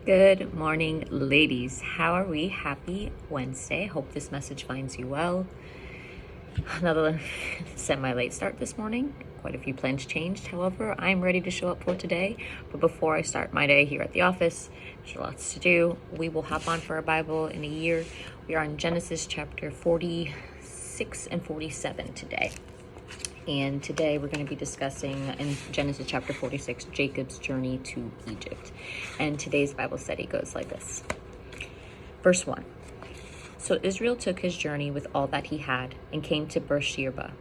Good morning, ladies. How are we? Happy Wednesday. Hope this message finds you well. Another semi-late start this morning. Quite a few plans changed. However, I'm ready to show up for today. But before I start my day here at the office, there's lots to do. We will hop on for a Bible in a year. We are in Genesis chapter 46 and 47 today. And today we're going to be discussing in Genesis chapter 46, Jacob's journey to Egypt. And today's Bible study goes like this. Verse 1. So Israel took his journey with all that he had and came to Beersheba,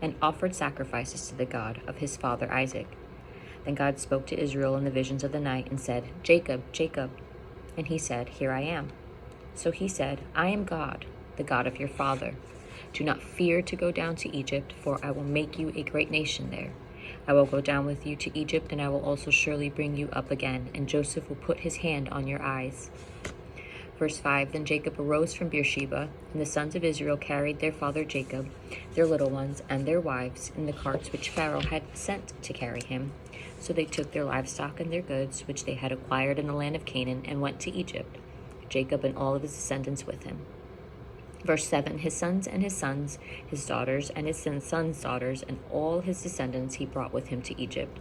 and offered sacrifices to the God of his father Isaac. Then God spoke to Israel in the visions of the night and said, Jacob, Jacob. And he said, Here I am. So he said, I am God, the God of your father. Do not fear to go down to Egypt, for I will make you a great nation there. I will go down with you to Egypt, and I will also surely bring you up again, and Joseph will put his hand on your eyes. Verse 5, Then Jacob arose from Beersheba, and the sons of Israel carried their father Jacob, their little ones, and their wives in the carts which Pharaoh had sent to carry him. So they took their livestock and their goods, which they had acquired in the land of Canaan, and went to Egypt, Jacob and all of his descendants with him. Verse 7, his sons, his daughters, and his sons' daughters, and all his descendants he brought with him to Egypt.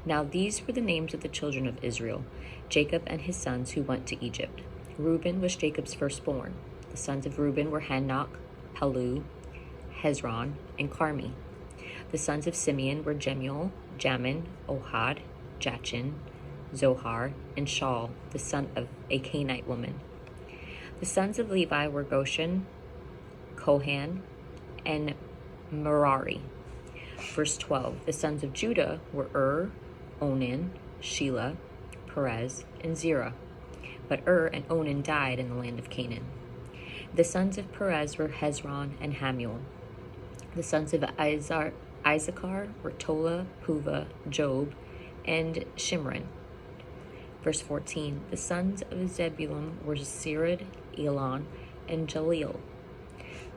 Now these were the names of the children of Israel, Jacob and his sons who went to Egypt. Reuben was Jacob's firstborn. The sons of Reuben were Hanok, Palu, Hezron, and Carmi. The sons of Simeon were Jemuel, Jamin, Ohad, Jachin, Zohar, and Shaul, the son of a Canaanite woman. The sons of Levi were Goshen, Kohan, and Merari. Verse 12, the sons of Judah were Onan, Shelah, Perez, and Zerah. But and Onan died in the land of Canaan. The sons of Perez were Hezron and Hamuel. The sons of Issachar were Tola, Puvah, Job, and Shimron. Verse 14, the sons of Zebulun were Sered, Elon, and Jaleel.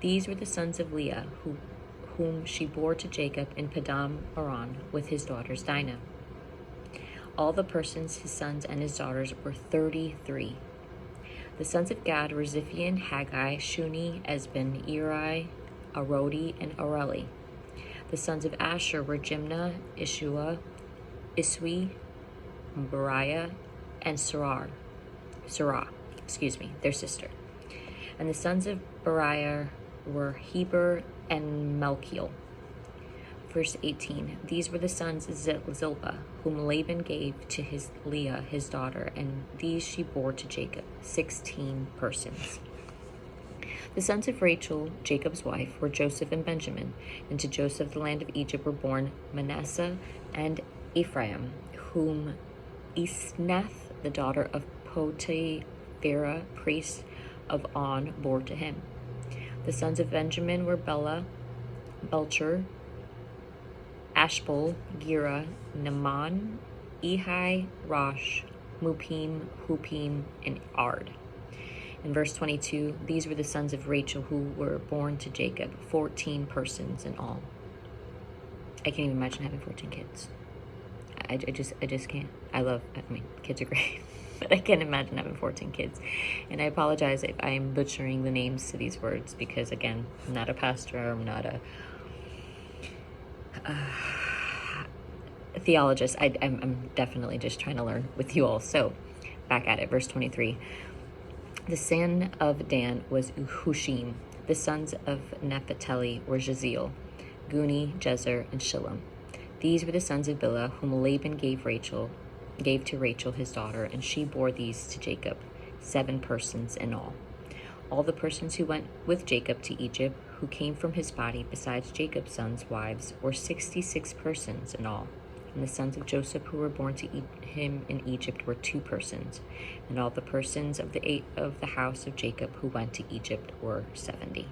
These were the sons of Leah, whom she bore to Jacob in Padam Aram with his daughters Dinah. All the persons, his sons and his daughters, were 33. The sons of Gad were Ziphion, Haggai, Shuni, Esben, Eri, Arodi, and Areli. The sons of Asher were Jimnah, Ishua, Iswi, Bariah, and Sarah, their sister. And the sons of Bariah were Heber and Malchiel. Verse 18, these were the sons of Zilpah, whom Laban gave to Leah, his daughter, and these she bore to Jacob, 16 persons. The sons of Rachel, Jacob's wife, were Joseph and Benjamin, and to Joseph the land of Egypt were born Manasseh and Ephraim, whom Isnath, the daughter of Potipharah, priest of On, bore to him. The sons of Benjamin were Bela, Belcher, Ashbel, Gera, Naaman, Ehi, Rosh, Mupim, Hupim, and Ard. In verse 22, these were the sons of Rachel who were born to Jacob, 14 persons in all. I can't even imagine having 14 kids. I just can't. Kids are great, but I can't imagine having 14 kids. And I apologize if I'm butchering the names to these words because, again, I'm not a pastor. I'm not a theologist. I'm definitely just trying to learn with you all. So, back at it, verse 23. The son of Dan was Hushim. The sons of Naphtali were Jaziel, Guni, Jezer, and Shillem. These were the sons of Bilhah, whom Laban gave to Rachel his daughter, and she bore these to Jacob, 7 persons in all. All the persons who went with Jacob to Egypt, who came from his body, besides Jacob's sons' wives, were 66 persons in all. And the sons of Joseph who were born to him in Egypt were 2 persons. And all the persons of the house of Jacob who went to Egypt were 70.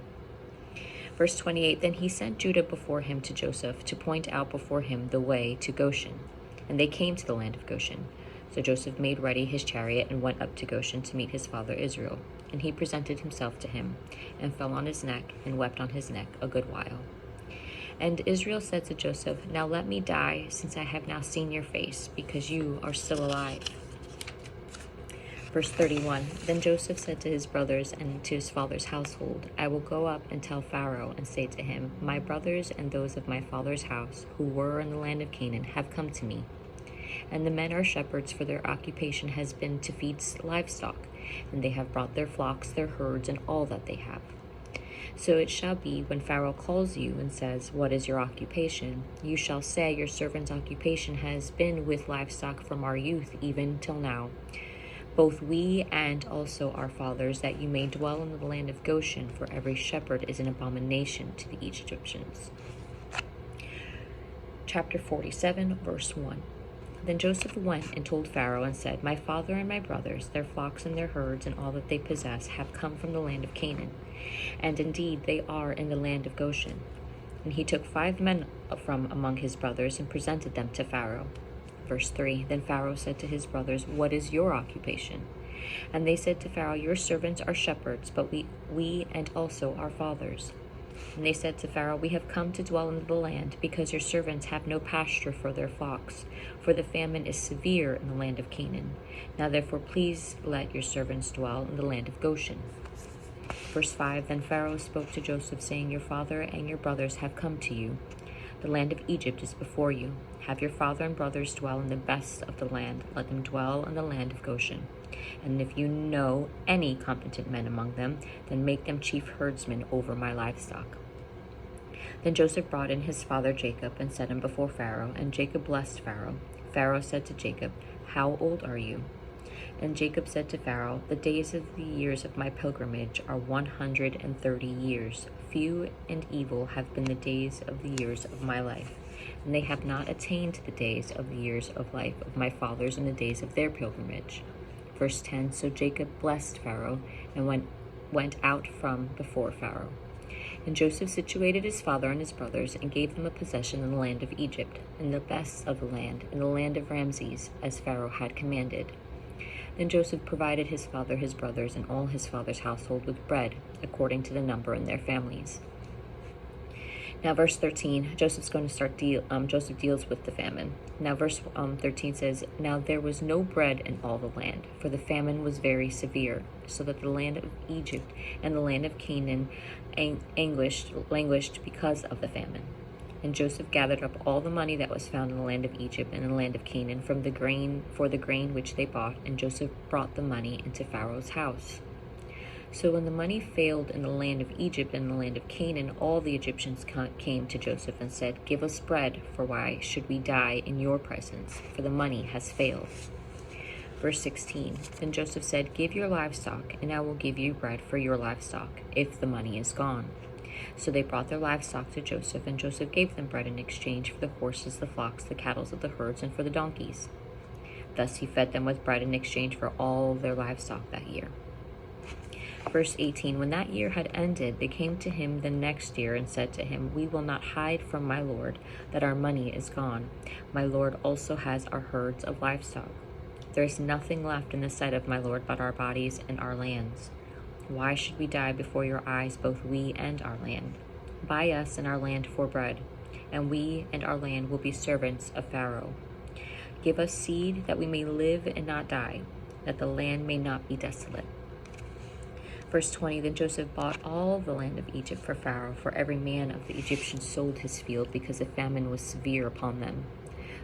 Verse 28, then he sent Judah before him to Joseph to point out before him the way to Goshen. And they came to the land of Goshen. So Joseph made ready his chariot and went up to Goshen to meet his father Israel. And he presented himself to him, and fell on his neck, and wept on his neck a good while. And Israel said to Joseph, now let me die, since I have now seen your face, because you are still alive. Verse 31, then Joseph said to his brothers and to his father's household, I will go up and tell Pharaoh and say to him, my brothers and those of my father's house who were in the land of Canaan have come to me. And the men are shepherds, for their occupation has been to feed livestock, and they have brought their flocks, their herds, and all that they have. So it shall be, when Pharaoh calls you and says, what is your occupation? You shall say, your servant's occupation has been with livestock from our youth even till now, both we and also our fathers, that you may dwell in the land of Goshen, for every shepherd is an abomination to the Egyptians. Chapter 47, verse 1. Then Joseph went and told Pharaoh and said, my father and my brothers, their flocks and their herds, and all that they possess, have come from the land of Canaan. And indeed they are in the land of Goshen. And he took 5 men from among his brothers and presented them to Pharaoh. Verse 3, then Pharaoh said to his brothers, what is your occupation? And they said to Pharaoh, your servants are shepherds, but we and also our fathers. And they said to Pharaoh, we have come to dwell in the land, because your servants have no pasture for their flocks, for the famine is severe in the land of Canaan. Now therefore please let your servants dwell in the land of Goshen. Verse 5, then Pharaoh spoke to Joseph, saying, your father and your brothers have come to you. The land of Egypt is before you. Have your father and brothers dwell in the best of the land. Let them dwell in the land of Goshen. And if you know any competent men among them, then make them chief herdsmen over my livestock. Then Joseph brought in his father Jacob and set him before Pharaoh, and Jacob blessed Pharaoh. Pharaoh said to Jacob, how old are you? And Jacob said to Pharaoh, the days of the years of my pilgrimage are 130 years. Few and evil have been the days of the years of my life, and they have not attained to the days of the years of life of my fathers in the days of their pilgrimage. Verse 10, so Jacob blessed Pharaoh and went out from before Pharaoh. And Joseph situated his father and his brothers and gave them a possession in the land of Egypt, in the best of the land, in the land of Ramses, as Pharaoh had commanded. Then Joseph provided his father, his brothers, and all his father's household with bread, according to the number in their families. Now, verse 13, Joseph's going to start Joseph deals with the famine. Now, verse 13 says, now there was no bread in all the land, for the famine was very severe, so that the land of Egypt and the land of Canaan languished because of the famine. And Joseph gathered up all the money that was found in the land of Egypt and in the land of Canaan for the grain which they bought, and Joseph brought the money into Pharaoh's house. So when the money failed in the land of Egypt and the land of Canaan, all the Egyptians came to Joseph and said, give us bread, for why should we die in your presence? For the money has failed. Verse 16, then Joseph said, give your livestock, and I will give you bread for your livestock, if the money is gone. So they brought their livestock to Joseph, and Joseph gave them bread in exchange for the horses, the flocks, the cattle of the herds, and for the donkeys. Thus he fed them with bread in exchange for all their livestock that year. Verse 18, when that year had ended, they came to him the next year and said to him, we will not hide from my lord that our money is gone. My lord also has our herds of livestock. There is nothing left in the sight of my lord but our bodies and our lands. Why should we die before your eyes, both we and our land? Buy us and our land for bread, and we and our land will be servants of Pharaoh. Give us seed that we may live and not die, that the land may not be desolate. Verse 20, then Joseph bought all the land of Egypt for Pharaoh, for every man of the Egyptians sold his field, because the famine was severe upon them.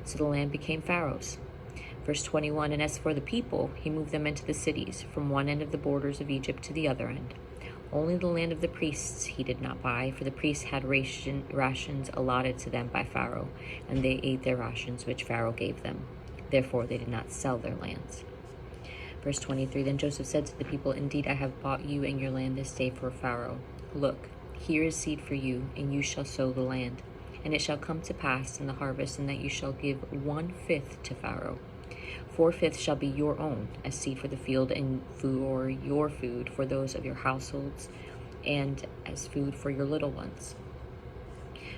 So the land became Pharaoh's. Verse 21, and as for the people, he moved them into the cities, from one end of the borders of Egypt to the other end. Only the land of the priests he did not buy, for the priests had rations allotted to them by Pharaoh, and they ate their rations which Pharaoh gave them. Therefore they did not sell their lands. Verse 23, then Joseph said to the people, indeed I have bought you and your land this day for Pharaoh. Look, here is seed for you, and you shall sow the land. And it shall come to pass in the harvest, and that you shall give 1/5 to Pharaoh. 4/5 shall be your own, as seed for the field, and for your food, for those of your households, and as food for your little ones.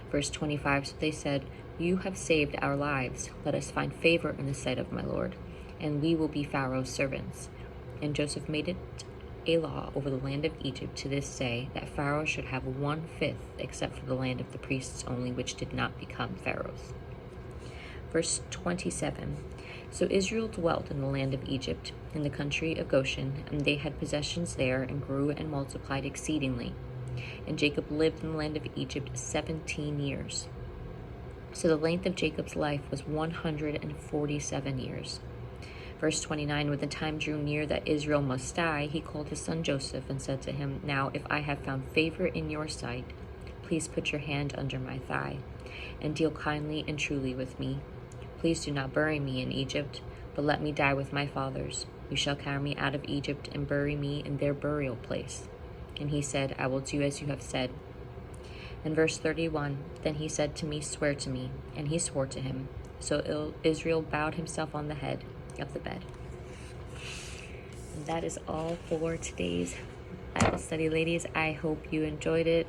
Verse 25, so they said, you have saved our lives. Let us find favor in the sight of my lord, and we will be Pharaoh's servants. And Joseph made it a law over the land of Egypt to this day, that Pharaoh should have 1/5, except for the land of the priests only, which did not become Pharaoh's. Verse 27. So Israel dwelt in the land of Egypt, in the country of Goshen, and they had possessions there, and grew and multiplied exceedingly. And Jacob lived in the land of Egypt 17 years. So the length of Jacob's life was 147 years. Verse 29, when the time drew near that Israel must die, he called his son Joseph and said to him, Now if I have found favor in your sight, please put your hand under my thigh, and deal kindly and truly with me. Please do not bury me in Egypt, but let me die with my fathers. You shall carry me out of Egypt and bury me in their burial place. And he said, I will do as you have said. And verse 31, then he said to me, Swear to me. And he swore to him. So Israel bowed himself on the head of the bed. And that is all for today's Bible study, ladies. I hope you enjoyed it.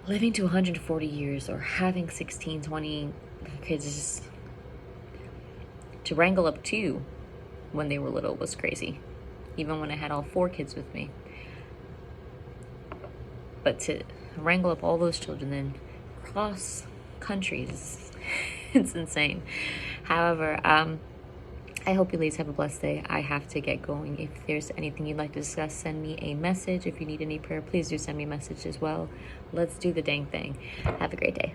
Living to 140 years or having 16, 20 kids, just to wrangle up 2 when they were little was crazy. Even when I had all 4 kids with me. But to wrangle up all those children then cross countries, it's insane. However, I hope you ladies have a blessed day. I have to get going. If there's anything you'd like to discuss, send me a message. If you need any prayer, please do send me a message as well. Let's do the dang thing. Have a great day.